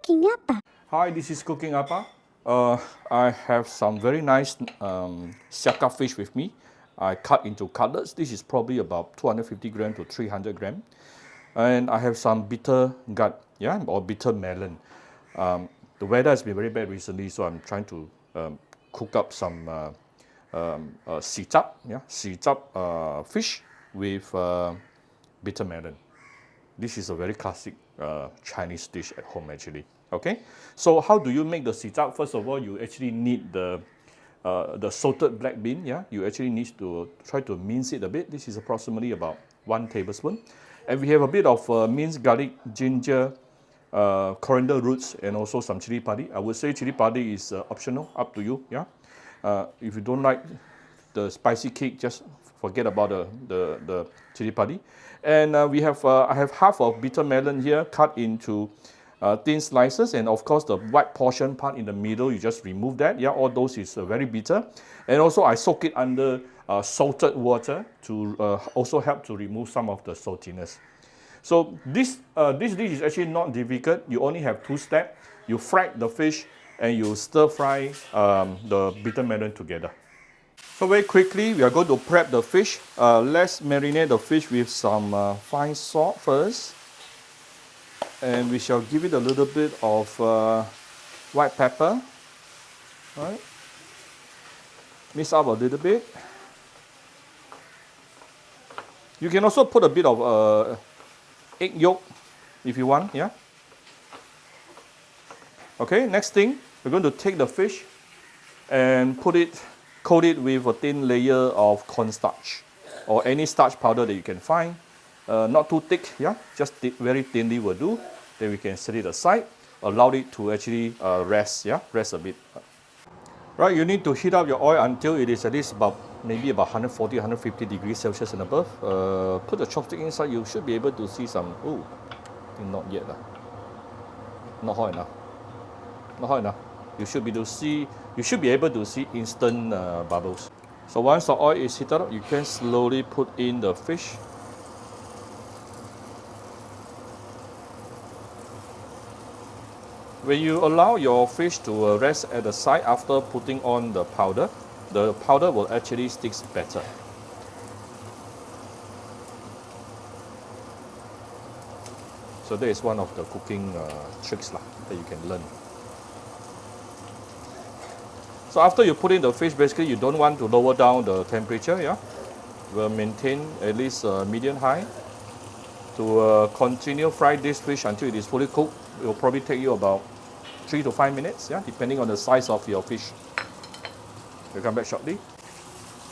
cooking apa? Hi, this is Cooking Appa. I have some very nice siaka fish with me. I cut into cutlets. This is probably about 250 gram to 300 gram. And I have some bitter gut, yeah, or bitter melon. The weather has been very bad recently, so I'm trying to cook up some fish with bitter melon. This is a very classic Chinese dish at home actually. Okay, so how do you make the sijap? First of all, you actually need the salted black bean. Yeah, you actually need to try to mince it a bit. This is approximately about 1 tablespoon, and we have a bit of minced garlic, ginger, coriander roots, and also some chili padi. I would say chili padi is optional, up to you. Yeah, if you don't like the spicy kick, just forget about the chili padi. And I have half of bitter melon here cut into thin slices, and of course the white portion part in the middle, you just remove that. Yeah, all those is very bitter. And also I soak it under salted water to also help to remove some of the saltiness. So this dish is actually not difficult. You only have 2 steps. You fry the fish and you stir fry the bitter melon together. So very quickly, we are going to prep the fish. Let's marinate the fish with some fine salt first. And we shall give it a little bit of white pepper. Right? Mix up a little bit. You can also put a bit of egg yolk if you want, yeah? Okay, next thing, we're going to take the fish and coat it with a thin layer of cornstarch or any starch powder that you can find. Not too thick, yeah, just very thinly will do. Then we can set it aside, allow it to actually rest a bit. Right, you need to heat up your oil until it is at least maybe about 140, 150 degrees Celsius and above. Put the chopstick inside, you should be able to see some, I think not yet. Not hot enough. Not hot enough. You should be able to see instant bubbles. So once the oil is heated up, you can slowly put in the fish. When you allow your fish to rest at the side after putting on the powder will actually stick better. So that is one of the cooking tricks that you can learn. So after you put in the fish, basically you don't want to lower down the temperature, yeah? We'll maintain at least medium high. To continue fry this fish until it is fully cooked, it will probably take you about 3 to 5 minutes, yeah, depending on the size of your fish. We'll come back shortly.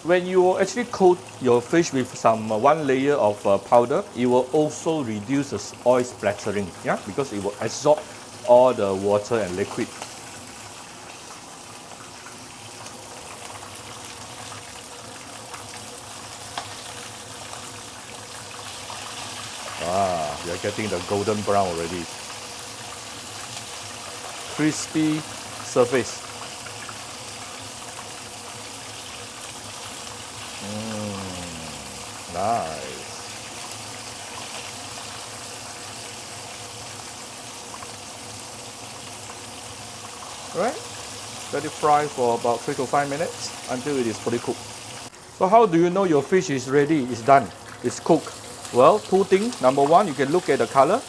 When you actually coat your fish with some one layer of powder, it will also reduce the oil splattering, yeah, because it will absorb all the water and liquid. We are getting the golden brown already. Crispy surface. Nice. Right? Let it fry for about 3 to 5 minutes until it is fully cooked. So how do you know your fish is ready, it's done, it's cooked? Well, 2 things. Number 1, you can look at the color.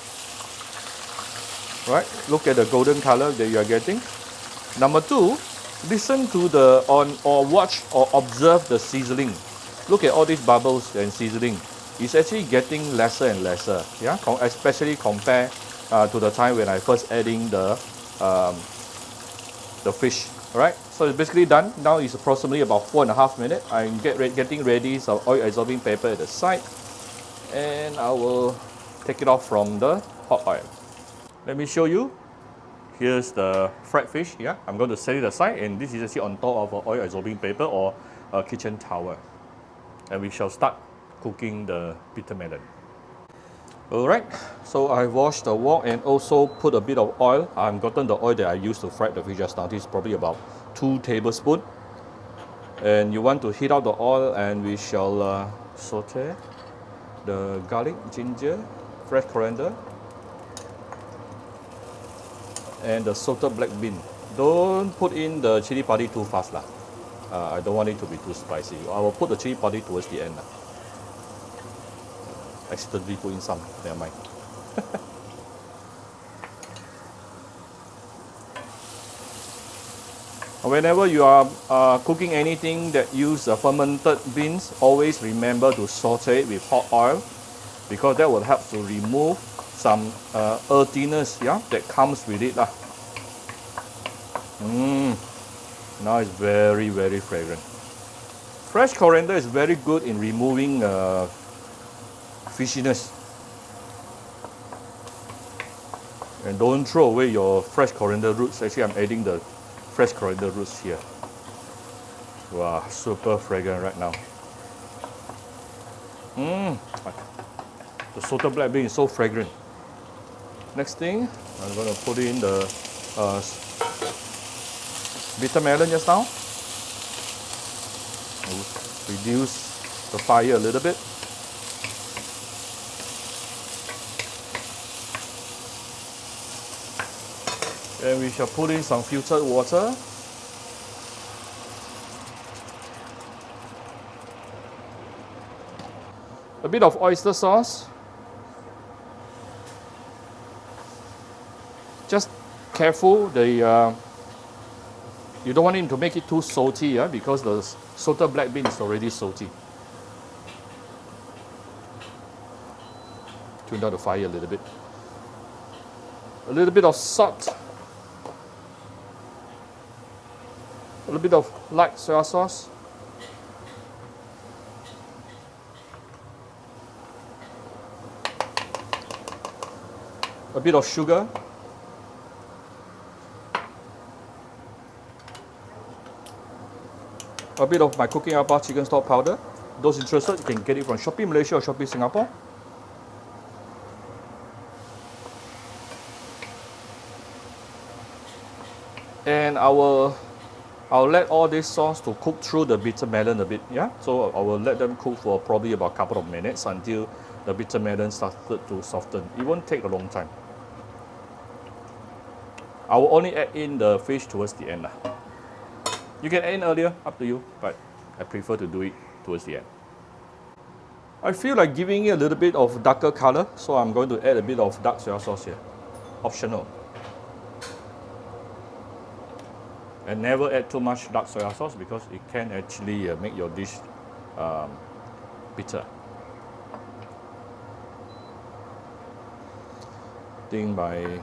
Right? Look at the golden color that you are getting. Number 2, listen to or watch or observe the sizzling. Look at all these bubbles and sizzling. It's actually getting lesser and lesser, yeah? Especially compared to the time when I first adding the fish. Alright, so it's basically done. Now it's approximately about 4.5 minutes. I'm getting ready some oil absorbing paper at the side, and I will take it off from the hot oil. Let me show you. Here's the fried fish. Yeah, I'm going to set it aside, and this is actually on top of an oil absorbing paper or a kitchen towel. And we shall start cooking the bitter melon. Alright, so I washed the wok and also put a bit of oil. I've gotten the oil that I used to fry the fish just now. This is probably about 2 tablespoons. And you want to heat up the oil, and we shall saute the garlic, ginger, fresh coriander, and the salted black bean. Don't put in the chili padi too fast lah. I don't want it to be too spicy. I will put the chili padi towards the end lah. Accidentally put in some, never mind. Whenever you are cooking anything that use fermented beans, always remember to saute it with hot oil, because that will help to remove some earthiness, yeah, that comes with it lah. Now it's very, very fragrant. Fresh coriander is very good in removing fishiness. And don't throw away your fresh coriander roots. Actually, I'm adding the fresh coriander roots here. Wow, super fragrant right now. The salted black bean is so fragrant. Next thing, I'm going to put in the bitter melon just now. Reduce the fire a little bit. Then we shall put in some filtered water. A bit of oyster sauce. Just careful, you don't want it to make it too salty, yeah, because the salted black bean is already salty. Tune down the fire a little bit. A little bit of salt. A little bit of light soy sauce. A bit of sugar. A bit of my cooking apa chicken stock powder. Those interested, you can get it from Shopee Malaysia or Shopee Singapore. And I'll let all this sauce to cook through the bitter melon a bit, yeah? So I will let them cook for probably about a couple of minutes until the bitter melon started to soften. It won't take a long time. I will only add in the fish towards the end. You can add in earlier, up to you, but I prefer to do it towards the end. I feel like giving it a little bit of darker color, so I'm going to add a bit of dark soy sauce here. Optional. And never add too much dark soy sauce because it can actually make your dish bitter. I think my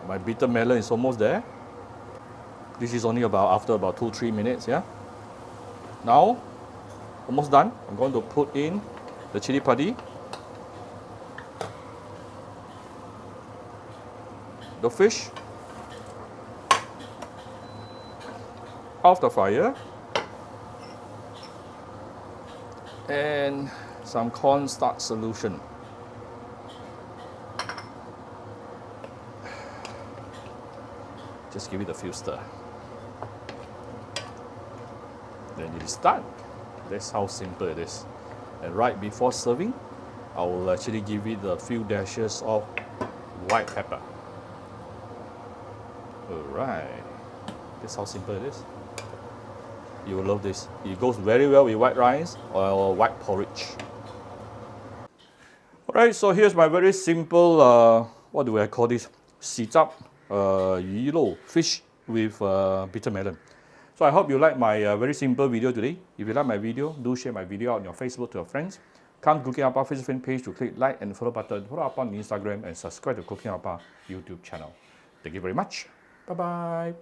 my bitter melon is almost there. This is only after about 2-3 minutes, yeah. Now, almost done. I'm going to put in the chili padi, the fish, off the fire, and some cornstarch solution. Just give it a few stir. Then it is done. That's how simple it is. And right before serving, I will actually give it a few dashes of white pepper. Alright. That's how simple it is. You will love this. It goes very well with white rice or white porridge. Alright, so here's my very simple, what do I call this? 洗汁 鱼肉 fish with bitter melon. So I hope you like my very simple video today. If you like my video, do share my video on your Facebook to your friends. Come to Cooking Apa Facebook fan page to click like and follow button. Follow up on Instagram and subscribe to Cooking Apa YouTube channel. Thank you very much. Bye bye.